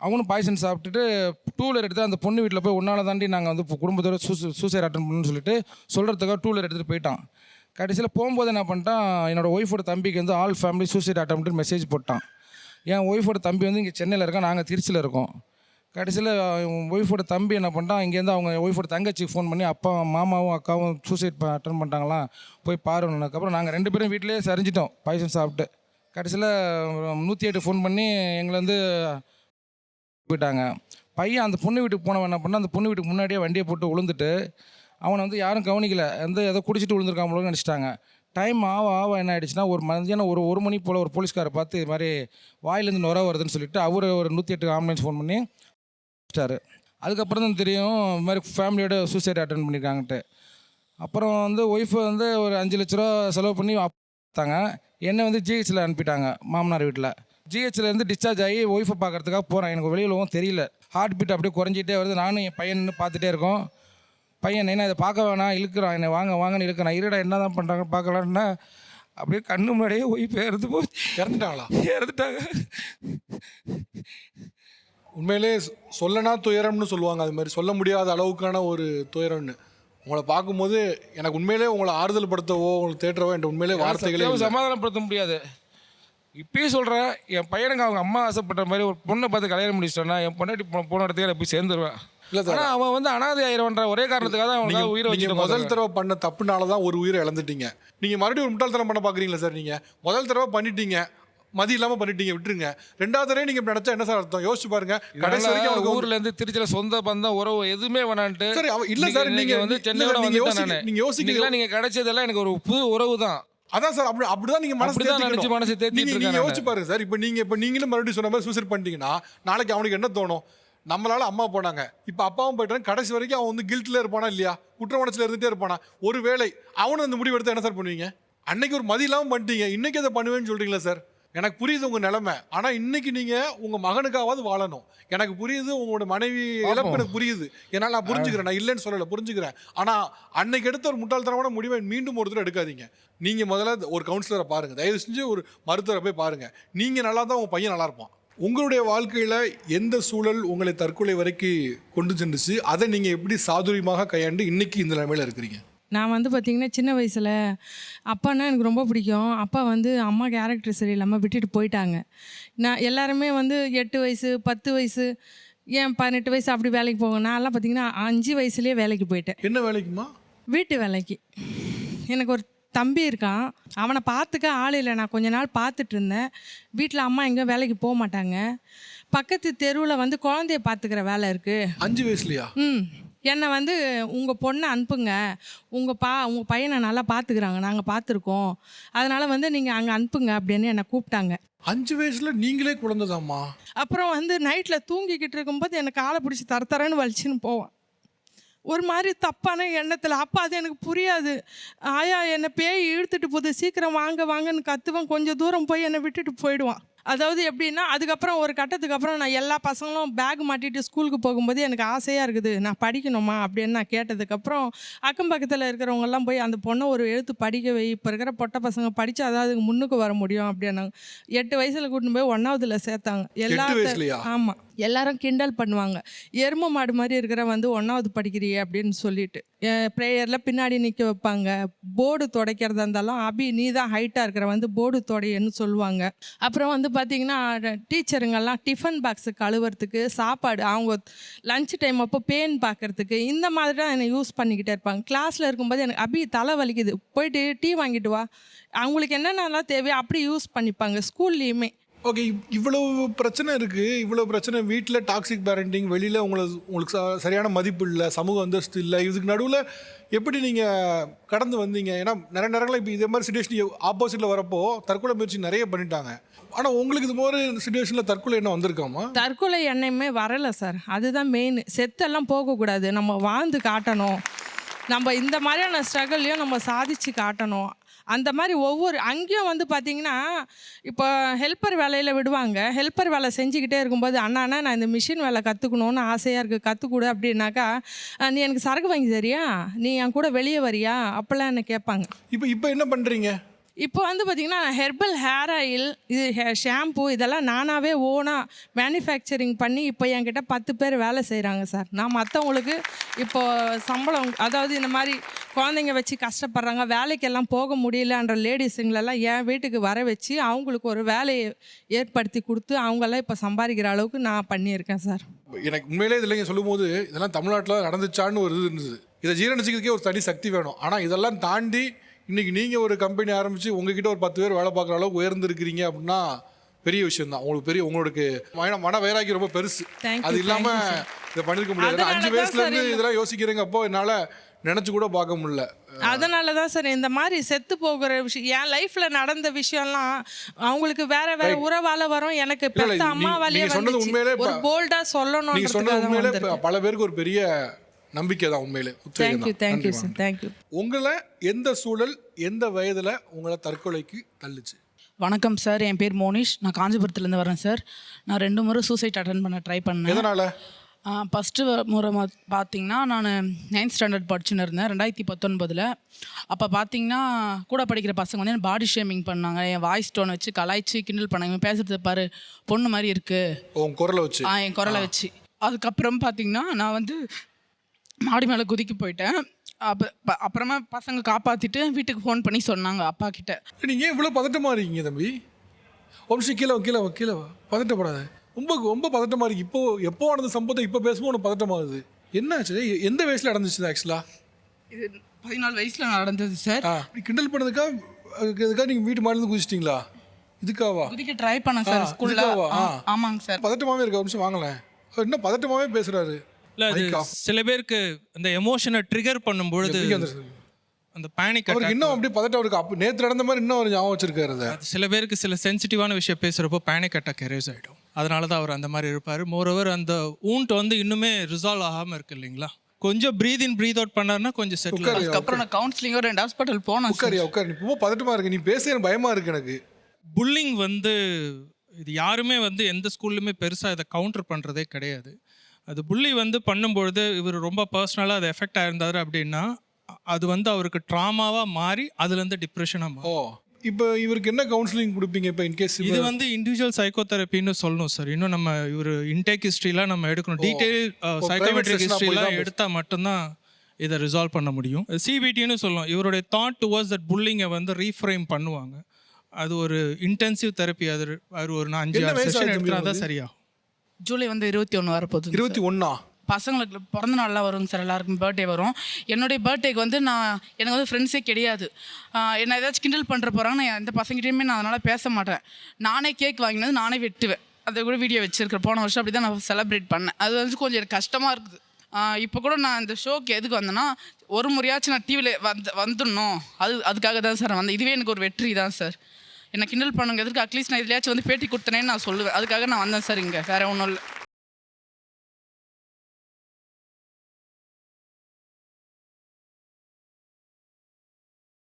அவனும் பாய்சன் சாப்பிட்டுட்டு டூலர் எடுத்து அந்த பொண்ணு வீட்டில் போய் ஒன்றால் தாண்டி நாங்கள் வந்து குடும்பத்தோட சூசைட் அட்டன் பண்ணணும்னு சொல்லிட்டு சொல்கிறதுக்காக டூலர் எடுத்துகிட்டு போயிட்டான். கடைசியில் போகும்போது என்ன பண்ணிட்டான், என்னோடய ஒய்ஃபோட தம்பிக்கு வந்து all family suicide attempt message போட்டான். என் ஒய்ஃபோட தம்பி வந்து இங்கே சென்னையில் இருக்கோம், நாங்கள் திருச்சியில் இருக்கோம். கடைசியில் ஒய்ஃபோட தம்பி என்ன பண்ணிட்டான், இங்கேருந்து அவங்க ஒய்ஃபோட தங்கச்சிக்கு ஃபோன் பண்ணி அப்பா மாமாவும் அக்காவும் சூசைட் அட்டன் பண்ணிட்டாங்களாம், போய் பாருன்னதுக்கப்புறம் நாங்கள் 2 பேரும் வீட்டிலே சரிஞ்சிட்டோம் பாய்சன் சாப்பிட்டு. கடைசியில் 108 ஃபோன் பண்ணி எங்களை வந்து போயிட்டாங்க. பையன் அந்த பொண்ணு வீட்டுக்கு போனவன் என்ன பண்ணால், அந்த பொண்ணு வீட்டுக்கு முன்னாடியே வண்டியை போட்டு விழுந்துட்டு அவனை வந்து யாரும் கவனிக்கலை, ஏதோ குடிச்சிட்டு விழுந்துருக்காங்களோன்னு நினச்சிட்டாங்க. டைம் ஆக என்ன ஆகிடுச்சுன்னா, ஒரு மதியானம் ஒரு மணி போல் ஒரு போலீஸ்காரை பார்த்து இது மாதிரி வாயிலேருந்து நுர வருதுன்னு சொல்லிட்டு அவர் ஒரு 108 ஆம்புலன்ஸ் ஃபோன் பண்ணி வச்சிட்டாரு. அதுக்கப்புறம் தான் தெரியும் இது மாதிரி ஃபேமிலியோட சூசைட் அட்டன் பண்ணியிருக்காங்கன்ட்டு. அப்புறம் வந்து ஒய்ஃபை வந்து ஒரு 5 லட்ச ரூபா செலவு பண்ணி பார்த்தாங்க. என்னை வந்து ஜிஹெச்சில் அனுப்பிட்டாங்க மாமனார் வீட்டில். ஜிஹெச்சிலேருந்து டிஸ்சார்ஜ் ஆகி ஒய்ஃபை பார்க்குறதுக்காக போகிறேன். எனக்கு வெளியிலவும் தெரியல, ஹார்ட் பீட் அப்படியே குறைஞ்சிட்டே வருது. நானும் என் பையன் பார்த்துட்டே இருக்கோம். பையன் என்ன இதை பார்க்க வேணாம் இழுக்கிறான், என்னை வாங்கன்னு இழுக்கிறான். இருடா என்ன தான் பண்ணுறாங்க பார்க்கலான்னா அப்படியே கண்ணு முன்னாடியே ஒய்ஃபை இறந்துட்டாங்களா? இறந்துட்டாங்க. உண்மையிலே சொல்லனா துயரம்னு சொல்லுவாங்க, அது மாதிரி சொல்ல முடியாத அளவுக்கான ஒரு துயரம்னு. உங்களை பார்க்கும்போது எனக்கு உண்மையிலே உங்களை ஆறுதல் படுத்தவோ உங்களுக்கு தேற்றவோ என்ற உண்மையிலே வார்த்தைகளே சமாதானப்படுத்த முடியாது. இப்பயும் சொல்கிறேன், என் பையனுக்கு அவங்க அம்மா ஆசைப்பட்ட மாதிரி ஒரு பொண்ணை பார்த்து கல்யாணம் முடிச்சிட்டேன்னா என் பொண்ணாட்டி போன இடத்துக்கு நான் போய் சேர்ந்துருவேன். இல்லை சார், அவன் வந்து அனாதை ஆயிரவன்ற ஒரே காரணத்துக்காக தான் அவனுக்கு உயிரை வச்சுட்டு முதல் தடவை பண்ண தப்புனால தான் ஒரு உயிரை இழந்துட்டீங்க. நீங்கள் மறுபடியும் ஒரு முட்டாள்தனம் பண்ண பார்க்குறீங்களா சார்? நீங்கள் முதல் தடவை பண்ணிட்டீங்க, மதி இல்லாமல் பண்ணிட்டீங்க, விட்டுருங்க. 2வது தடவை நீங்கள் நினச்சா என்ன சார் அர்த்தம்? யோசிச்சு பாருங்க. கடைசி வரைக்கும் அவனுக்கு ஊர்லேருந்து திருச்சியில் சொந்த பந்தம் உறவு எதுவுமே வேணான்ட்டு. சரி, இல்லை சார், நீங்கள் வந்து சென்னையோட நீங்கள் யோசிக்கலாம். நீங்கள் கிடைச்சதெல்லாம் எனக்கு ஒரு புது உறவு தான். அதான் சார், அப்படிதான் நீங்க மனசு தேத்திட்டு நீங்க யோசிச்சு பாருங்க சார். இப்போ நீங்களும் மறுபடியும் சொன்ன மாதிரி சூசைட் பண்ணிட்டீங்கன்னா நாளைக்கு அவனுக்கு என்ன தோணும்? நம்மளால அம்மா போனாங்க, இப்போ அப்பாவும் போயிட்டாங்க, கடைசி வரைக்கும் அவன் வந்து கில்ட்ல இருப்பானா இல்லையா, குற்ற உணர்ச்சியில் இருந்துட்டே இருப்பானா? ஒருவேளை அவனும் அந்த முடிவு எடுத்து என்ன சார் பண்ணுவீங்க? அன்னைக்கு ஒரு மதி இல்லாமல் பண்ணிட்டீங்க, இன்னைக்கு அதை பண்ணுவேன்னு சொல்றீங்களா சார்? எனக்கு புரியுது உங்க நிலைமை. ஆனா இன்னைக்கு நீங்க உங்க மகனுக்காவது வாழணும். எனக்கு புரியுது, உங்களோட மனைவி இழப்பு எனக்கு புரியுது, என்னால் நான் புரிஞ்சுக்கிறேன், நான் இல்லைன்னு சொல்லலை, புரிஞ்சுக்கிறேன். ஆனா அன்னைக்கு எடுத்த ஒரு முட்டாள்தனமான முடிவை மீண்டும் ஒரு தடவை எடுக்காதீங்க. நீங்க முதல்ல ஒரு கவுன்சிலரை பாருங்க, தயவு செஞ்சு ஒரு மருத்துவரை போய் பாருங்க. நீங்க நல்லா தான் உங்க பையன் நல்லா இருப்பான். உங்களுடைய வாழ்க்கையில எந்த சூழல் உங்களை தற்கொலை வரைக்கும் கொண்டு சென்றுச்சு, அதை நீங்க எப்படி சாதுரியமாக கையாண்டு இன்னைக்கு இந்த நிலைமையில இருக்கிறீங்க? நான் வந்து பார்த்திங்கன்னா சின்ன வயசில் அப்பான்னா எனக்கு ரொம்ப பிடிக்கும். அப்பா வந்து அம்மா கேரக்டர் சரியில்லாமல் விட்டுட்டு போயிட்டாங்க. நான் எல்லாருமே வந்து 8 வயசு 10 வயசு ஏன் 18 வயசு அப்படி வேலைக்கு போவேன். நான்லாம் பார்த்திங்கன்னா 5 வயசுலேயே வேலைக்கு போயிட்டேன். என்ன வேலைக்குமா? வீட்டு வேலைக்கு. எனக்கு ஒரு தம்பி இருக்கான், அவனை பார்த்துக்க ஆள் இல்லை. நான் கொஞ்ச நாள் பார்த்துட்டு இருந்தேன். வீட்டில் அம்மா எங்கே வேலைக்கு போக மாட்டாங்க. பக்கத்து தெருவில் வந்து குழந்தைய பார்த்துக்கிற வேலை இருக்குது. 5 வயசுலையா? என்னை வந்து உங்கள் பொண்ணை அனுப்புங்க, உங்கள் பையனை நல்லா பார்த்துக்கிறாங்க, நாங்கள் பார்த்துருக்கோம், அதனால் வந்து நீங்கள் அங்கே அனுப்புங்க அப்படின்னு என்னை கூப்பிட்டாங்க. 5 வயசுல நீங்களே குழந்தைதாம்மா? அப்புறம் வந்து நைட்டில் தூங்கிக்கிட்டு இருக்கும்போது எனக்கு காலை பிடிச்சி தரன்னு வலிச்சுன்னு போவான். ஒரு மாதிரி தப்பான எண்ணத்தில். அப்போ அது எனக்கு புரியாது. ஆயா என்னை பேய் இழுத்துட்டு போகுது, சீக்கிரம் வாங்கன்னு கத்துவேன். கொஞ்சம் தூரம் போய் என்னை விட்டுட்டு போயிடுவான். அதாவது எப்படின்னா, அதுக்கப்புறம் ஒரு கட்டத்துக்கு அப்புறம் நான் எல்லா பசங்களும் பேக் மாட்டிட்டு ஸ்கூலுக்கு போகும்போது எனக்கு ஆசையாக இருக்குது, நான் படிக்கணுமா அப்படின்னு நான் கேட்டதுக்கப்புறம் அக்கம் பக்கத்தில் இருக்கிறவங்கெல்லாம் போய் அந்த பொண்ணை ஒரு எழுத்து படிக்க வை, இப்போ இருக்கிற பொட்டை பசங்க படித்தா அதாவது அதுக்கு முன்னுக்கு வர முடியும் அப்படின்னாங்க. 8 வயசில் கூட்டின்னு போய் 1ஆவதுல சேர்த்தாங்க. ஆமாம், எல்லாரும் கிண்டல் பண்ணுவாங்க, எரும மாடு மாதிரி இருக்கிற வந்து 1ஆவது படிக்கிறியே அப்படின்னு சொல்லிட்டு. ப்ரேயரில் பின்னாடி நிற்க வைப்பாங்க. போர்டு துடைக்கிறதா இருந்தாலும் அபி நீ தான் ஹைட்டாக இருக்கிற வந்து போர்டு துடையன்னு சொல்லுவாங்க. அப்புறம் வந்து பார்த்திங்கன்னா டீச்சருங்கெல்லாம் டிஃபன் பாக்ஸு கழுவுறதுக்கு, சாப்பாடு அவங்க லஞ்ச் டைம் அப்போ பேன் பார்க்குறதுக்கு, இந்த மாதிரி தான் என்னை யூஸ் பண்ணிக்கிட்டே இருப்பாங்க. கிளாஸில் இருக்கும்போது எனக்கு அபி தலை வலிக்குது, போயிட்டு டீ வாங்கிட்டு வா, அவங்களுக்கு என்னென்னலாம் தேவையோ அப்படி யூஸ் பண்ணிப்பாங்க ஸ்கூல்லேயுமே. ஓகே, இவ்வளவு பிரச்சனை இருக்குது, இவ்வளோ பிரச்சனை வீட்டில், டாக்ஸிக் பேரண்டிங், வெளியில் உங்களுக்கு சரியான மதிப்பு இல்லை, சமூக அந்தஸ்து இல்லை, இதுக்கு நடுவில் எப்படி நீங்கள் கடந்து வந்தீங்க? ஏன்னா நிறைய நேரங்களில் இப்போ இதே மாதிரி சிச்சுவேஷன் ஆப்போசிட்டில் வரப்போ தற்கொலை முயற்சி நிறைய பண்ணிட்டாங்க. ஆனால் உங்களுக்கு இது மாதிரி சிச்சுவேஷனில் தற்கொலை எண்ணம் வந்திருக்காமா? தற்கொலை எண்ணமே வரலை சார், அதுதான் மெயின். செத்தெல்லாம் போகக்கூடாது, நம்ம வாழ்ந்து காட்டணும், நம்ம இந்த மாதிரியான ஸ்ட்ரகிள்லையும் நம்ம சாதிச்சு காட்டணும். அந்த மாதிரி ஒவ்வொரு அங்கேயும் வந்து பார்த்திங்கன்னா, இப்போ ஹெல்ப்பர் வேலையில் விடுவாங்க. ஹெல்ப்பர் வேலை செஞ்சுக்கிட்டே இருக்கும்போது அண்ணா நான் இந்த மிஷின் வேலை கற்றுக்கணுன்னு ஆசையாக இருக்குது, கற்றுக்கூட அப்படின்னாக்கா, நீ எனக்கு சரக்கு வாங்கி தரியா, நீ என் கூட வெளியே வரியா, அப்போல்லாம் என்ன கேட்பாங்க. இப்போ என்ன பண்ணுறீங்க? இப்போ வந்து பார்த்திங்கன்னா ஹெர்பல் ஹேர் ஆயில் இது ஷாம்பு இதெல்லாம் நானாகவே ஓனாக மேனுஃபேக்சரிங் பண்ணி இப்போ என்கிட்ட 10 பேர் வேலை செய்கிறாங்க சார். நான் மற்றவங்களுக்கு இப்போது சம்பளம், அதாவது இந்த மாதிரி குழந்தைங்க வச்சு கஷ்டப்படுறாங்க, வேலைக்கெல்லாம் போக முடியலன்ற லேடிஸுங்களெல்லாம் என் வீட்டுக்கு வர வச்சு அவங்களுக்கு ஒரு வேலையை ஏற்படுத்தி கொடுத்து அவங்கெல்லாம் இப்போ சம்பாதிக்கிற அளவுக்கு நான் பண்ணியிருக்கேன் சார். எனக்கு உண்மையிலே இதில் நீங்கள் சொல்லும்போது இதெல்லாம் தமிழ்நாட்டில் நடந்துச்சான்னு ஒரு இது இருந்தது. இதை ஜீரணிச்சிக்கிறதுக்கே ஒரு தனி சக்தி வேணும். ஆனால் இதெல்லாம் தாண்டி இன்றைக்கி நீங்கள் ஒரு கம்பெனி ஆரம்பித்து உங்ககிட்ட ஒரு 10 பேர் வேலை பார்க்குற அளவுக்கு உயர்ந்துருக்கிறீங்க அப்படின்னா பெரிய விஷயம் தான். உங்களுக்கு உங்களுக்கு மன வைராக்கி ரொம்ப பெருசு. அது இல்லாமல் இதை பண்ணியிருக்க முடியாது. 5 வயசுலேருந்து இதெல்லாம் யோசிக்கிறீங்க, அப்போ என்னால் நினச்சி கூட பார்க்க முடியல. அதனால தான் சார் இந்த மாதிரி செத்து போகிற விஷயம் என் லைஃப்பில் நடந்த விஷயம்லாம் அவங்களுக்கு வேற வேற உறவால வரும், எனக்கு பெத்த அம்மாவாலேயே ஒரு போல்டாக சொல்லணும். நீங்கள் சொன்னது உண்மையிலே பல பேருக்கு ஒரு பெரிய நம்பிக்கை தான். உண்மையிலே தேங்க்யூ சார். தேங்க்யூ. உங்களை எந்த சூழல் எந்த வயதில் உங்களை தற்கொலைக்கு தள்ளுச்சு? வணக்கம் சார், என் பேர் மோனிஷ். நான் காஞ்சிபுரத்துலேருந்து வரேன் சார். நான் 2 முறை சூசைட் அட்டன் பண்ண ட்ரை பண்ணேன். எதனால்? ஃபஸ்ட்டு முறை பார்த்தீங்கன்னா நான் 9th ஸ்டாண்டர்ட் படிச்சுன்னு இருந்தேன் 2019. அப்போ பார்த்தீங்கன்னா கூட படிக்கிற பசங்க வந்து பாடி ஷேமிங் பண்ணாங்க, என் வாய்ஸ் டோனை வச்சு கலாய்ச்சி கிண்டல் பண்ணாங்க. பேசுறது பாரு பொண்ணு மாதிரி இருக்குது உன் குரலை வச்சு. என் குரலை வச்சு. அதுக்கப்புறம் பார்த்தீங்கன்னா நான் வந்து மாடி மேலே குதிக்க போயிட்டேன். அப்புறமா பசங்க காப்பாற்றிட்டு வீட்டுக்கு ஃபோன் பண்ணி சொன்னாங்க அப்பா கிட்ட. நீங்கள் ஏன் இவ்வளோ பதட்டமாக இருக்கீங்க தம்பி? ஒரு நிமிஷம் கீழே பதட்டப்படாத. ரொம்ப பதட்டமாக இருக்குது. எப்போ நடந்த சம்பவத்தை இப்போ பேசும்போது உனக்கு பதட்டமாகுது. என்னாச்சு? எந்த வயசில் நடந்துச்சு ஆக்சுவலாக? இது 14 வயசில் நடந்தது சார். கிண்டல் பண்ணதுக்காக நீங்கள் வீட்டு மாடிலேருந்து குதிச்சிட்டிங்களா? இதுக்காவா? குதிக்க ட்ரை பண்ணேன் சார் ஸ்கூலில். ஆமாங்க சார். பதட்டமாகவே இருக்கா? ஒரு நிமிஷம் வாங்கலேன். இன்னும் பதட்டமாகவே பேசுகிறாரு. இல்லை, அது சில பேருக்கு அந்த எமோஷனை ட்ரிகர் பண்ணும்பொழுது அந்த பேனிக் அவருக்கு இன்னும் அப்படி பதட்டம் இருக்கு. அப்போ நேற்று நடந்த மாதிரி இன்னும் அவர் ஞாபகம் வச்சிருக்காரு. அது சில பேருக்கு சில சென்சிட்டிவான விஷயம் பேசுகிறப்போ பேனிக் அட்டாக் எரேஸ் ஆகிடும். அதனால தான் அவர் அந்த மாதிரி இருப்பார். மோரோவர் அந்த ஊண்ட் வந்து இன்னுமே ரிசால்வ் ஆகாமல் இருக்கு இல்லைங்களா? கொஞ்சம் ப்ரீத் இன் ப்ரீத் அவுட் பண்ணாருன்னா கொஞ்சம் செட்டில். அதுக்கப்புறம் நான் கவுன்சிலிங்கோ 2 ஹாஸ்பிட்டல் போனேன். உட்காரு. நீ ரொம்ப பதட்டமாக இருக்கு. நீ பேச பயமாக இருக்கு எனக்கு. புல்லிங் வந்து இது யாருமே வந்து எந்த ஸ்கூல்லையுமே பெருசாக இதை கவுண்டர் பண்ணுறதே கிடையாது. அது புள்ளி வந்து பண்ணும்பொழுது இவர் ரொம்ப பர்சனலாக அது எஃபெக்ட் ஆயிருந்தார் அப்படின்னா அது வந்து அவருக்கு ட்ராமாவாக மாறி அதுலேருந்து டிப்ரெஷனாக மாறும். இப்போ இவருக்கு என்ன கவுன்சிலிங் கொடுப்பீங்க? இப்போ இன்கேஸ் இது வந்து இண்டிவிஜுவல் சைக்கோதெரப்பின்னு சொல்லணும் சார். இன்னும் நம்ம இவர் இன்டேக் ஹிஸ்ட்ரிலாம் நம்ம எடுக்கணும். டீட்டெயில் சைக்கோமெட்ரிக் ஹிஸ்ட்ரிலாம் எடுத்தால் மட்டும்தான் இதை ரிசால்வ் பண்ண முடியும். சிபிடின்னு சொல்லுவோம். இவருடைய தாட் டுவர்ட்ஸ் தட் புல்லிங்கை வந்து ரீஃப்ரேம் பண்ணுவாங்க. அது ஒரு இன்டென்சிவ் தெரப்பி. அது ஒரு 5-6 செஷன் எடுத்தால் தான் சரியாகும். ஜூலை வந்து 21 வரப்போகுது. 21 பசங்களுக்கு பிறந்த நாள்லாம் வருங்க சார். எல்லாருக்கும் பர்த்டே வரும். என்னுடைய பர்த்டேக்கு வந்து எனக்கு வந்து ஃப்ரெண்ட்ஸே கிடையாது. என்ன ஏதாச்சும் கிண்டல் பண்ணுற போகிறாங்க. நான் எந்த பசங்கிட்டையுமே நான் அதனால் பேச மாட்டேன். நானே கேக் வாங்கினது நானே வெட்டுவேன். அதை கூட வீடியோ வச்சுருக்கேன். போன வருஷம் அப்படி தான் நான் செலிப்ரேட் பண்ணேன். அது வந்து கொஞ்சம் எனக்கு கஷ்டமாக இருக்குது. இப்போ கூட நான் இந்த ஷோக்கு எதுக்கு வந்தேன்னா ஒரு முறையாச்சும் நான் டிவியில் வந்துடணும். அதுக்காக தான் சார் வந்தேன். இதுவே எனக்கு ஒரு வெற்றி தான் சார். என்னை கிண்டல் பண்ணுங்க எதுக்கு அட்லீஸ்ட் நான் இதுலையாச்சும் வந்து பேட்டி கொடுத்தனேன்னு நான் சொல்லுவேன். அதுக்காக நான் வந்தேன் சார். இங்கே வேறு ஒன்றும் இல்லை.